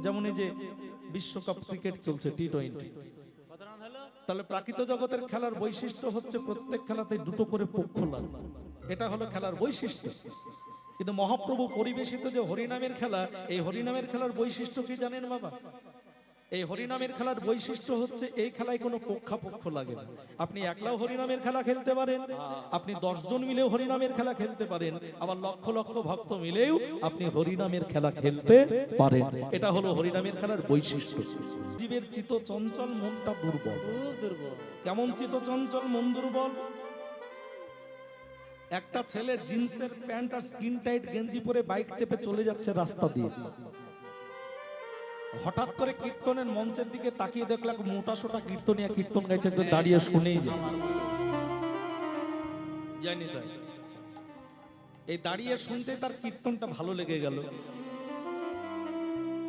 যেমন এই যে বিশ্বকাপ ক্রিকেট চলছে টি-20, তাহলে প্রাকৃত জগতের খেলার বৈশিষ্ট্য হচ্ছে প্রত্যেক খেলাতে দুটো করে পক্ষ লাগবে, এটা হলো খেলার বৈশিষ্ট্য। কিন্তু মহাপ্রভু পরিবেশিত যে হরিনামের খেলা, এই হরিনামের খেলার বৈশিষ্ট্য কি জানেন বাবা? এই হরিনামের খেলার বৈশিষ্ট্য হচ্ছে এই খেলায় কোনো পক্ষাপক্ষ লাগে না। আপনি একলাও হরিনামের খেলা খেলতে পারেন, আপনি 10 জন মিলেও হরিনামের খেলা খেলতে পারেন, আবার লক্ষ লক্ষ ভক্ত মিলেও আপনি হরিনামের খেলা খেলতে পারেন। এটা হলো হরিনামের খেলার বৈশিষ্ট্য। জীবের চিত চঞ্চল, মনটা দুর্বল। কেমন চিত চঞ্চল, মন দুর্বল? একটা ছেলে জিন্সের প্যান্ট আর স্কিন টাইট গেঞ্জি পরে বাইক চেপে চলে যাচ্ছে রাস্তা দিয়ে, হঠাৎ করে কীর্তনের মঞ্চের দিকে তাকিয়ে দেখলাম মোটা সোটা কীর্তনিয়া কীর্তন গাইছে, দাঁড়িয়ে শুনেই যায় জানি তাই। এই দাঁড়িয়ে শুনতে তার কীর্তনটা ভালো লেগে গেল।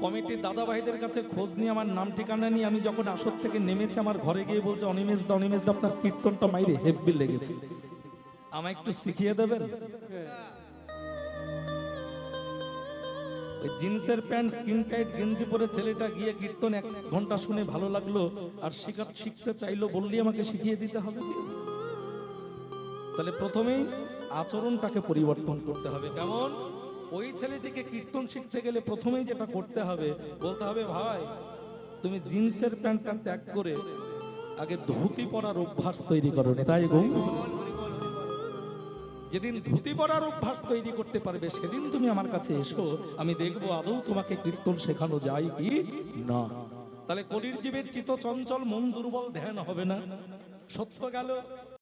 কমিটির দাদা ভাইদের কাছে খোঁজ নিয়ে আমার নাম ঠিকানা নিয়ে আমি যখন আসর থেকে নেমেছি, আমার ঘরে গিয়ে বলছে, অনিমেষ দা আপনার কীর্তনটা মাইরে হেব্বি লেগেছে, আমায় একটু শিখিয়ে দেবেন। জিন্সের প্যান্ট স্কিন টাইট গেঞ্জি পরে ছেলেটা গিয়ে কীর্তন 1 ঘন্টা শুনে ভালো লাগলো, আর শিখতে চাইলো, বললি আমাকে শিখিয়ে দিতে হবে। তাহলে প্রথমেই আচরণটাকে পরিবর্তন করতে হবে। কেমন? ওই ছেলেটিকে কীর্তন শিখতে গেলে প্রথমেই যেটা করতে হবে, বলতে হবে, ভাই তুমি জিন্সের প্যান্টটা ত্যাগ করে আগে ধুতি পরার অভ্যাস তৈরি করো। তাই গো, যেদিন ধুতি পরার অভ্যাস তৈরি করতে পারবে সেদিন তুমি আমার কাছে এসো, আমি দেখবো আদৌ তোমাকে কীর্তন শেখানো যায় কি না। তাহলে কলির জীবের চিত চঞ্চল, মন দুর্বল, ধ্যান হবে না। সত্য গেল,